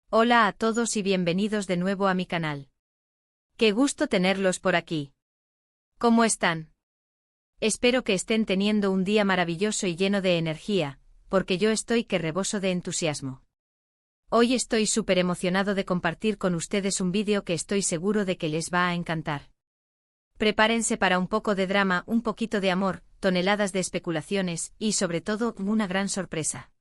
Hola a todos y bienvenidos de nuevo a mi canal. Qué gusto tenerlos por aquí. ¿Cómo están? Espero que estén teniendo un día maravilloso y lleno de energía, porque yo estoy que reboso de entusiasmo. Hoy estoy súper emocionado de compartir con ustedes un vídeo que estoy seguro de que les va a encantar. Prepárense para un poco de drama, un poquito de amor, toneladas de especulaciones y, sobre todo, una gran sorpresa.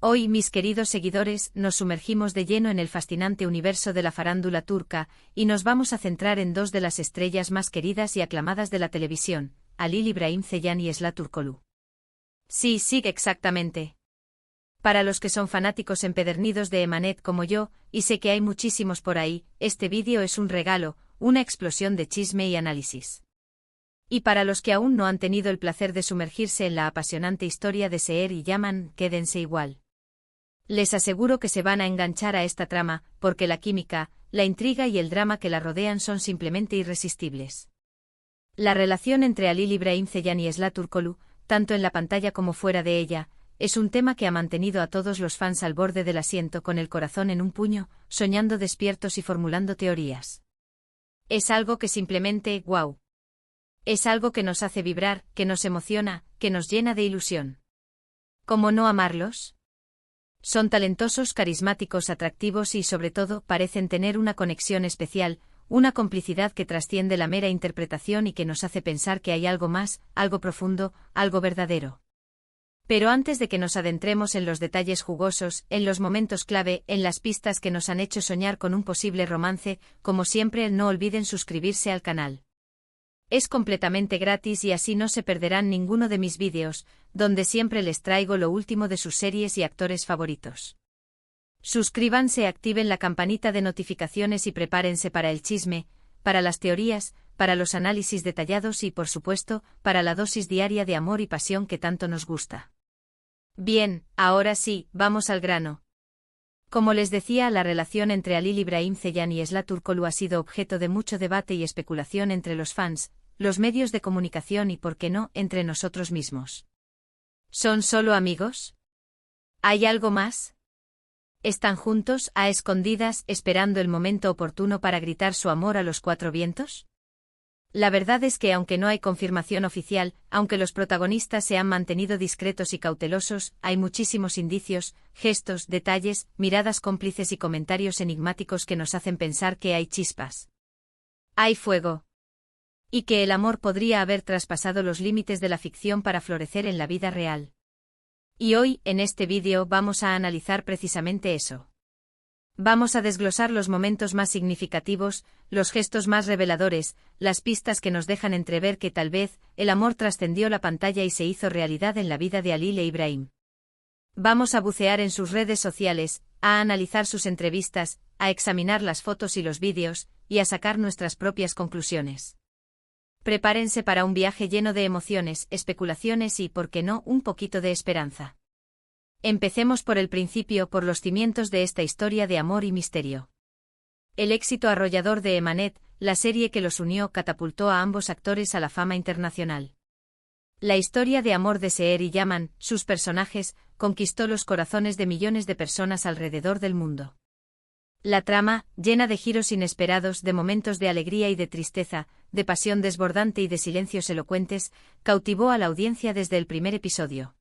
Hoy, mis queridos seguidores, nos sumergimos de lleno en el fascinante universo de la farándula turca, y nos vamos a centrar en dos de las estrellas más queridas y aclamadas de la televisión, Halil İbrahim Ceylan y Esra Turkoglu. Sí, exactamente. Para los que son fanáticos empedernidos de Emanet como yo, y sé que hay muchísimos por ahí, este vídeo es un regalo, una explosión de chisme y análisis. Y para los que aún no han tenido el placer de sumergirse en la apasionante historia de Seher y Yaman, quédense igual. Les aseguro que se van a enganchar a esta trama, porque la química, la intriga y el drama que la rodean son simplemente irresistibles. La relación entre Halil İbrahim Ceylan y Esra Turkoglu, tanto en la pantalla como fuera de ella, es un tema que ha mantenido a todos los fans al borde del asiento con el corazón en un puño, soñando despiertos y formulando teorías. Es algo que simplemente, ¡guau! Es algo que nos hace vibrar, que nos emociona, que nos llena de ilusión. ¿Cómo no amarlos? Son talentosos, carismáticos, atractivos y, sobre todo, parecen tener una conexión especial, una complicidad que trasciende la mera interpretación y que nos hace pensar que hay algo más, algo profundo, algo verdadero. Pero antes de que nos adentremos en los detalles jugosos, en los momentos clave, en las pistas que nos han hecho soñar con un posible romance, como siempre, no olviden suscribirse al canal. Es completamente gratis y así no se perderán ninguno de mis vídeos, donde siempre les traigo lo último de sus series y actores favoritos. Suscríbanse, activen la campanita de notificaciones y prepárense para el chisme, para las teorías, para los análisis detallados y, por supuesto, para la dosis diaria de amor y pasión que tanto nos gusta. Bien, ahora sí, vamos al grano. Como les decía, la relación entre Halil İbrahim Ceylan y Esra Turkoglu ha sido objeto de mucho debate y especulación entre los fans, los medios de comunicación y, por qué no, entre nosotros mismos. ¿Son solo amigos? ¿Hay algo más? ¿Están juntos, a escondidas, esperando el momento oportuno para gritar su amor a los cuatro vientos? La verdad es que aunque no hay confirmación oficial, aunque los protagonistas se han mantenido discretos y cautelosos, hay muchísimos indicios, gestos, detalles, miradas cómplices y comentarios enigmáticos que nos hacen pensar que hay chispas. Hay fuego. Y que el amor podría haber traspasado los límites de la ficción para florecer en la vida real. Y hoy, en este vídeo, vamos a analizar precisamente eso. Vamos a desglosar los momentos más significativos, los gestos más reveladores, las pistas que nos dejan entrever que tal vez, el amor trascendió la pantalla y se hizo realidad en la vida de Halil İbrahim. Vamos a bucear en sus redes sociales, a analizar sus entrevistas, a examinar las fotos y los vídeos, y a sacar nuestras propias conclusiones. Prepárense para un viaje lleno de emociones, especulaciones y, por qué no, un poquito de esperanza. Empecemos por el principio, por los cimientos de esta historia de amor y misterio. El éxito arrollador de Emanet, la serie que los unió, catapultó a ambos actores a la fama internacional. La historia de amor de Seher y Yaman, sus personajes, conquistó los corazones de millones de personas alrededor del mundo. La trama, llena de giros inesperados, de momentos de alegría y de tristeza, de pasión desbordante y de silencios elocuentes, cautivó a la audiencia desde el primer episodio.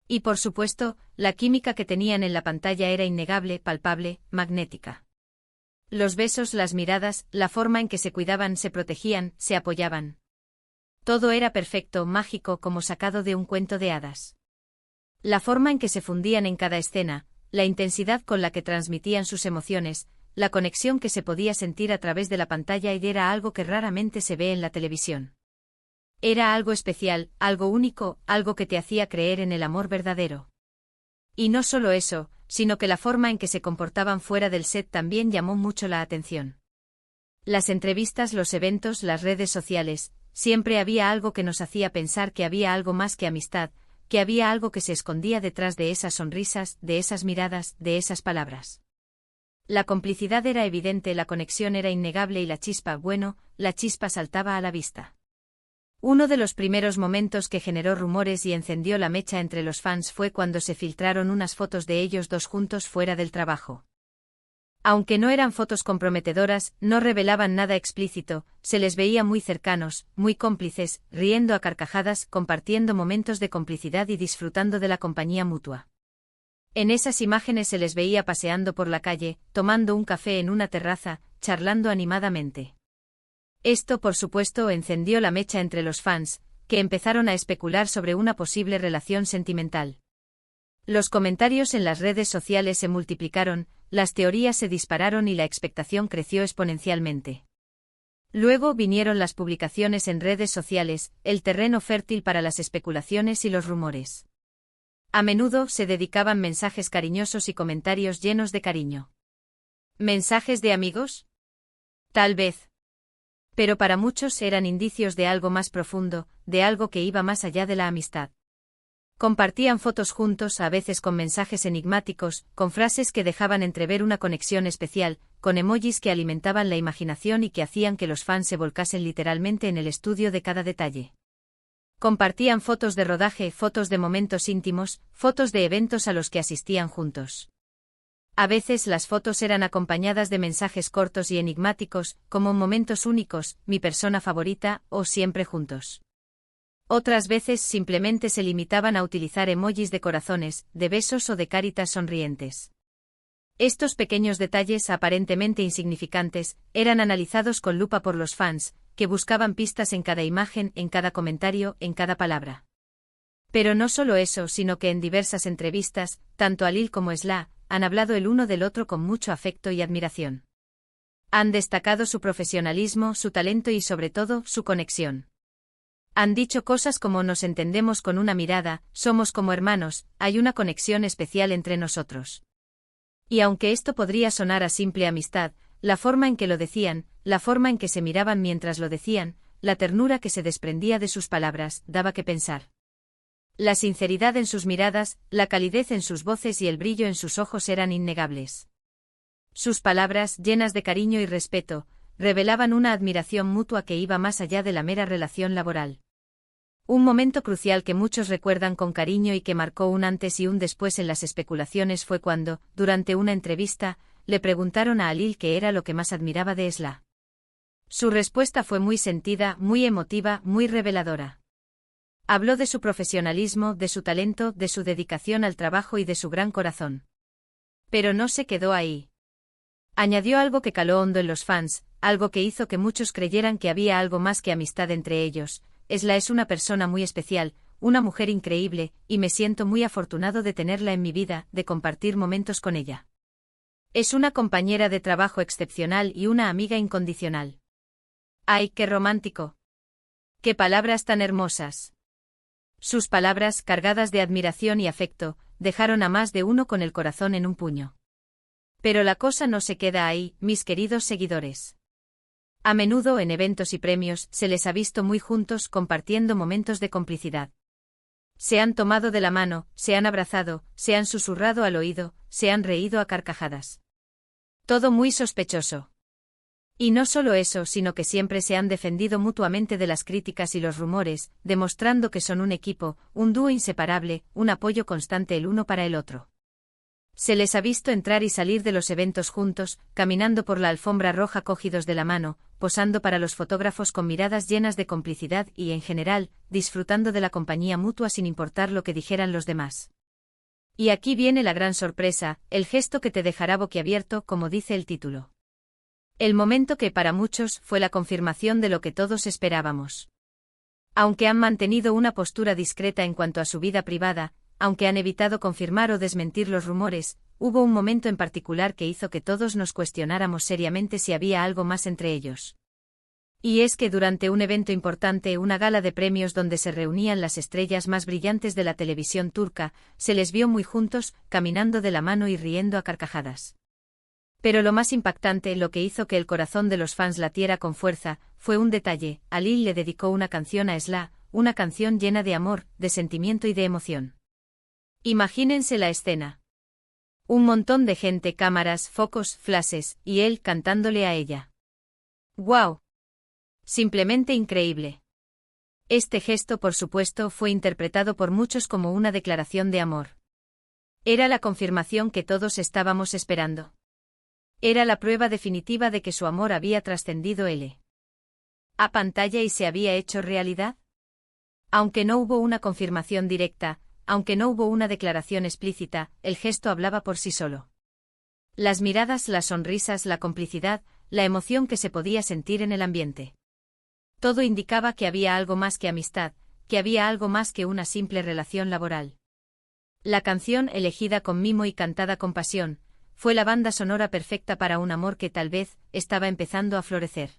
Y por supuesto, la química que tenían en la pantalla era innegable, palpable, magnética. Los besos, las miradas, la forma en que se cuidaban, se protegían, se apoyaban. Todo era perfecto, mágico, como sacado de un cuento de hadas. La forma en que se fundían en cada escena, la intensidad con la que transmitían sus emociones, la conexión que se podía sentir a través de la pantalla era algo que raramente se ve en la televisión. Era algo especial, algo único, algo que te hacía creer en el amor verdadero. Y no solo eso, sino que la forma en que se comportaban fuera del set también llamó mucho la atención. Las entrevistas, los eventos, las redes sociales, siempre había algo que nos hacía pensar que había algo más que amistad, que había algo que se escondía detrás de esas sonrisas, de esas miradas, de esas palabras. La complicidad era evidente, la conexión era innegable y la chispa, la chispa saltaba a la vista. Uno de los primeros momentos que generó rumores y encendió la mecha entre los fans fue cuando se filtraron unas fotos de ellos dos juntos fuera del trabajo. Aunque no eran fotos comprometedoras, no revelaban nada explícito, se les veía muy cercanos, muy cómplices, riendo a carcajadas, compartiendo momentos de complicidad y disfrutando de la compañía mutua. En esas imágenes se les veía paseando por la calle, tomando un café en una terraza, charlando animadamente. Esto, por supuesto, encendió la mecha entre los fans, que empezaron a especular sobre una posible relación sentimental. Los comentarios en las redes sociales se multiplicaron, las teorías se dispararon y la expectación creció exponencialmente. Luego vinieron las publicaciones en redes sociales, el terreno fértil para las especulaciones y los rumores. A menudo se dedicaban mensajes cariñosos y comentarios llenos de cariño. ¿Mensajes de amigos? Tal vez. Pero para muchos eran indicios de algo más profundo, de algo que iba más allá de la amistad. Compartían fotos juntos, a veces con mensajes enigmáticos, con frases que dejaban entrever una conexión especial, con emojis que alimentaban la imaginación y que hacían que los fans se volcasen literalmente en el estudio de cada detalle. Compartían fotos de rodaje, fotos de momentos íntimos, fotos de eventos a los que asistían juntos. A veces las fotos eran acompañadas de mensajes cortos y enigmáticos, como momentos únicos, mi persona favorita, o siempre juntos. Otras veces simplemente se limitaban a utilizar emojis de corazones, de besos o de caritas sonrientes. Estos pequeños detalles aparentemente insignificantes eran analizados con lupa por los fans, que buscaban pistas en cada imagen, en cada comentario, en cada palabra. Pero no solo eso, sino que en diversas entrevistas, tanto Alil como Esla han hablado el uno del otro con mucho afecto y admiración. Han destacado su profesionalismo, su talento y sobre todo, su conexión. Han dicho cosas como nos entendemos con una mirada, somos como hermanos, hay una conexión especial entre nosotros. Y aunque esto podría sonar a simple amistad, la forma en que lo decían, la forma en que se miraban mientras lo decían, la ternura que se desprendía de sus palabras, daba que pensar. La sinceridad en sus miradas, la calidez en sus voces y el brillo en sus ojos eran innegables. Sus palabras, llenas de cariño y respeto, revelaban una admiración mutua que iba más allá de la mera relación laboral. Un momento crucial que muchos recuerdan con cariño y que marcó un antes y un después en las especulaciones fue cuando, durante una entrevista, le preguntaron a Alil qué era lo que más admiraba de Esla. Su respuesta fue muy sentida, muy emotiva, muy reveladora. Habló de su profesionalismo, de su talento, de su dedicación al trabajo y de su gran corazón. Pero no se quedó ahí. Añadió algo que caló hondo en los fans, algo que hizo que muchos creyeran que había algo más que amistad entre ellos. Esla es una persona muy especial, una mujer increíble, y me siento muy afortunado de tenerla en mi vida, de compartir momentos con ella. Es una compañera de trabajo excepcional y una amiga incondicional. ¡Ay, qué romántico! ¡Qué palabras tan hermosas! Sus palabras, cargadas de admiración y afecto, dejaron a más de uno con el corazón en un puño. Pero la cosa no se queda ahí, mis queridos seguidores. A menudo en eventos y premios se les ha visto muy juntos compartiendo momentos de complicidad. Se han tomado de la mano, se han abrazado, se han susurrado al oído, se han reído a carcajadas. Todo muy sospechoso. Y no solo eso, sino que siempre se han defendido mutuamente de las críticas y los rumores, demostrando que son un equipo, un dúo inseparable, un apoyo constante el uno para el otro. Se les ha visto entrar y salir de los eventos juntos, caminando por la alfombra roja cogidos de la mano, posando para los fotógrafos con miradas llenas de complicidad y, en general, disfrutando de la compañía mutua sin importar lo que dijeran los demás. Y aquí viene la gran sorpresa, el gesto que te dejará boquiabierto, como dice el título. El momento que para muchos fue la confirmación de lo que todos esperábamos. Aunque han mantenido una postura discreta en cuanto a su vida privada, aunque han evitado confirmar o desmentir los rumores, hubo un momento en particular que hizo que todos nos cuestionáramos seriamente si había algo más entre ellos. Y es que durante un evento importante, una gala de premios donde se reunían las estrellas más brillantes de la televisión turca, se les vio muy juntos, caminando de la mano y riendo a carcajadas. Pero lo más impactante, lo que hizo que el corazón de los fans latiera con fuerza, fue un detalle. Alil le dedicó una canción a Esla, una canción llena de amor, de sentimiento y de emoción. Imagínense la escena. Un montón de gente, cámaras, focos, flashes, y él cantándole a ella. ¡Guau! Simplemente increíble. Este gesto, por supuesto, fue interpretado por muchos como una declaración de amor. Era la confirmación que todos estábamos esperando. Era la prueba definitiva de que su amor había trascendido a pantalla y se había hecho realidad. Aunque no hubo una confirmación directa, aunque no hubo una declaración explícita, el gesto hablaba por sí solo. Las miradas, las sonrisas, la complicidad, la emoción que se podía sentir en el ambiente. Todo indicaba que había algo más que amistad, que había algo más que una simple relación laboral. La canción, elegida con mimo y cantada con pasión, fue la banda sonora perfecta para un amor que tal vez estaba empezando a florecer.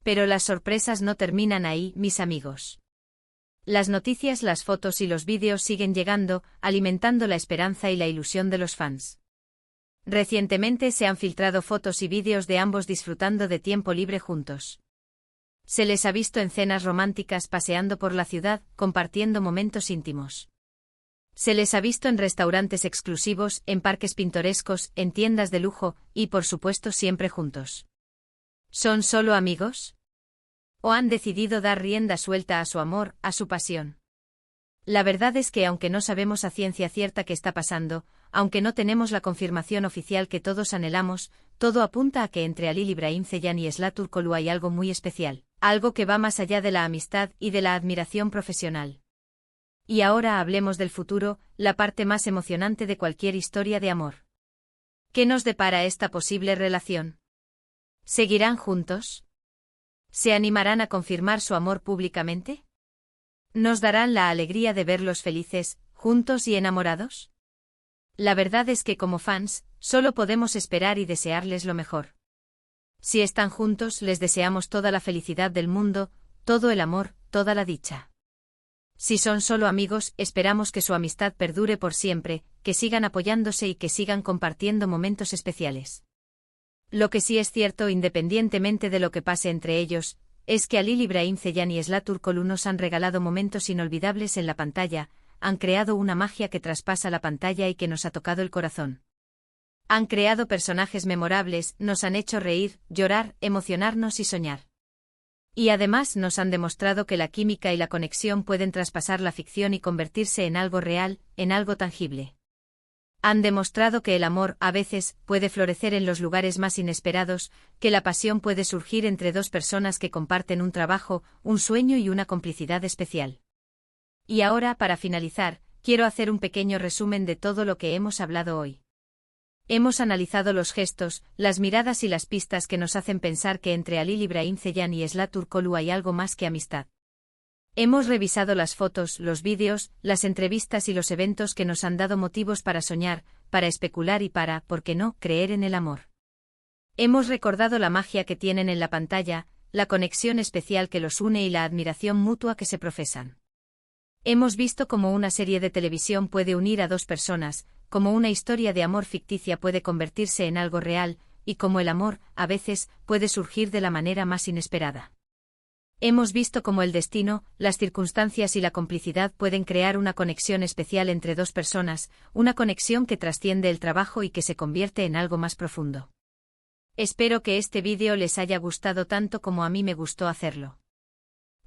Pero las sorpresas no terminan ahí, mis amigos. Las noticias, las fotos y los vídeos siguen llegando, alimentando la esperanza y la ilusión de los fans. Recientemente se han filtrado fotos y vídeos de ambos disfrutando de tiempo libre juntos. Se les ha visto en cenas románticas paseando por la ciudad, compartiendo momentos íntimos. Se les ha visto en restaurantes exclusivos, en parques pintorescos, en tiendas de lujo, y por supuesto siempre juntos. ¿Son solo amigos? ¿O han decidido dar rienda suelta a su amor, a su pasión? La verdad es que aunque no sabemos a ciencia cierta qué está pasando, aunque no tenemos la confirmación oficial que todos anhelamos, todo apunta a que entre Halil Ibrahim Ceylan y Esla Turkoglu hay algo muy especial, algo que va más allá de la amistad y de la admiración profesional. Y ahora hablemos del futuro, la parte más emocionante de cualquier historia de amor. ¿Qué nos depara esta posible relación? ¿Seguirán juntos? ¿Se animarán a confirmar su amor públicamente? ¿Nos darán la alegría de verlos felices, juntos y enamorados? La verdad es que como fans, solo podemos esperar y desearles lo mejor. Si están juntos, les deseamos toda la felicidad del mundo, todo el amor, toda la dicha. Si son solo amigos, esperamos que su amistad perdure por siempre, que sigan apoyándose y que sigan compartiendo momentos especiales. Lo que sí es cierto, independientemente de lo que pase entre ellos, es que Halil Ibrahim Ceylan y Esla Turkoglu nos han regalado momentos inolvidables en la pantalla, han creado una magia que traspasa la pantalla y que nos ha tocado el corazón. Han creado personajes memorables, nos han hecho reír, llorar, emocionarnos y soñar. Y además nos han demostrado que la química y la conexión pueden traspasar la ficción y convertirse en algo real, en algo tangible. Han demostrado que el amor, a veces, puede florecer en los lugares más inesperados, que la pasión puede surgir entre dos personas que comparten un trabajo, un sueño y una complicidad especial. Y ahora, para finalizar, quiero hacer un pequeño resumen de todo lo que hemos hablado hoy. Hemos analizado los gestos, las miradas y las pistas que nos hacen pensar que entre Halil Ibrahim Ceylan y Esla Turkoglu hay algo más que amistad. Hemos revisado las fotos, los vídeos, las entrevistas y los eventos que nos han dado motivos para soñar, para especular y para, ¿por qué no?, creer en el amor. Hemos recordado la magia que tienen en la pantalla, la conexión especial que los une y la admiración mutua que se profesan. Hemos visto cómo una serie de televisión puede unir a dos personas, cómo una historia de amor ficticia puede convertirse en algo real, y cómo el amor, a veces, puede surgir de la manera más inesperada. Hemos visto cómo el destino, las circunstancias y la complicidad pueden crear una conexión especial entre dos personas, una conexión que trasciende el trabajo y que se convierte en algo más profundo. Espero que este vídeo les haya gustado tanto como a mí me gustó hacerlo.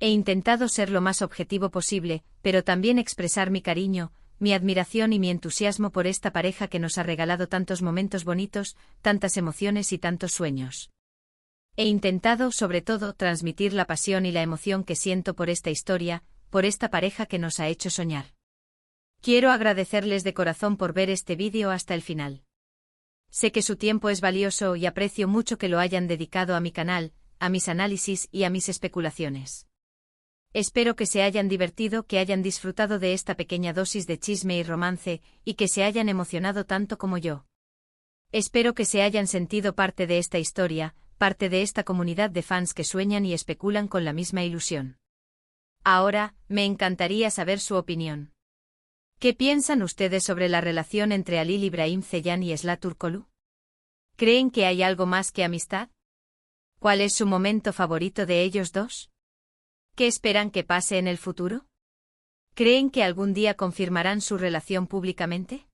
He intentado ser lo más objetivo posible, pero también expresar mi cariño, mi admiración y mi entusiasmo por esta pareja que nos ha regalado tantos momentos bonitos, tantas emociones y tantos sueños. He intentado, sobre todo, transmitir la pasión y la emoción que siento por esta historia, por esta pareja que nos ha hecho soñar. Quiero agradecerles de corazón por ver este vídeo hasta el final. Sé que su tiempo es valioso y aprecio mucho que lo hayan dedicado a mi canal, a mis análisis y a mis especulaciones. Espero que se hayan divertido, que hayan disfrutado de esta pequeña dosis de chisme y romance, y que se hayan emocionado tanto como yo. Espero que se hayan sentido parte de esta historia, parte de esta comunidad de fans que sueñan y especulan con la misma ilusión. Ahora, me encantaría saber su opinión. ¿Qué piensan ustedes sobre la relación entre Halil Ibrahim Ceylan y Esla Turkoglu? ¿Creen que hay algo más que amistad? ¿Cuál es su momento favorito de ellos dos? ¿Qué esperan que pase en el futuro? ¿Creen que algún día confirmarán su relación públicamente?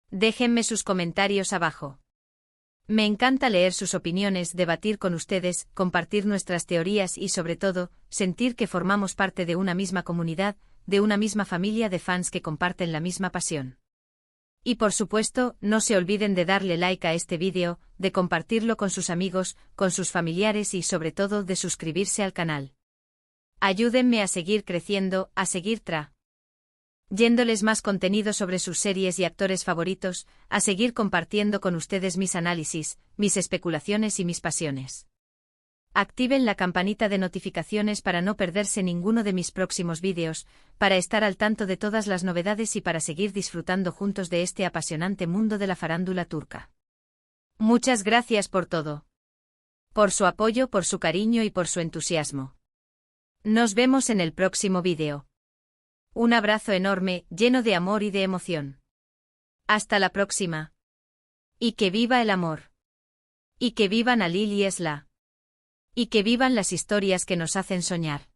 Déjenme sus comentarios abajo. Me encanta leer sus opiniones, debatir con ustedes, compartir nuestras teorías y, sobre todo, sentir que formamos parte de una misma comunidad, de una misma familia de fans que comparten la misma pasión. Y por supuesto, no se olviden de darle like a este vídeo, de compartirlo con sus amigos, con sus familiares y sobre todo de suscribirse al canal. Ayúdenme a seguir creciendo, a seguir yéndoles más contenido sobre sus series y actores favoritos, a seguir compartiendo con ustedes mis análisis, mis especulaciones y mis pasiones. Activen la campanita de notificaciones para no perderse ninguno de mis próximos vídeos, para estar al tanto de todas las novedades y para seguir disfrutando juntos de este apasionante mundo de la farándula turca. Muchas gracias por todo. Por su apoyo, por su cariño y por su entusiasmo. Nos vemos en el próximo vídeo. Un abrazo enorme, lleno de amor y de emoción. Hasta la próxima. Y que viva el amor. Y que vivan Halil y Esla. Y que vivan las historias que nos hacen soñar.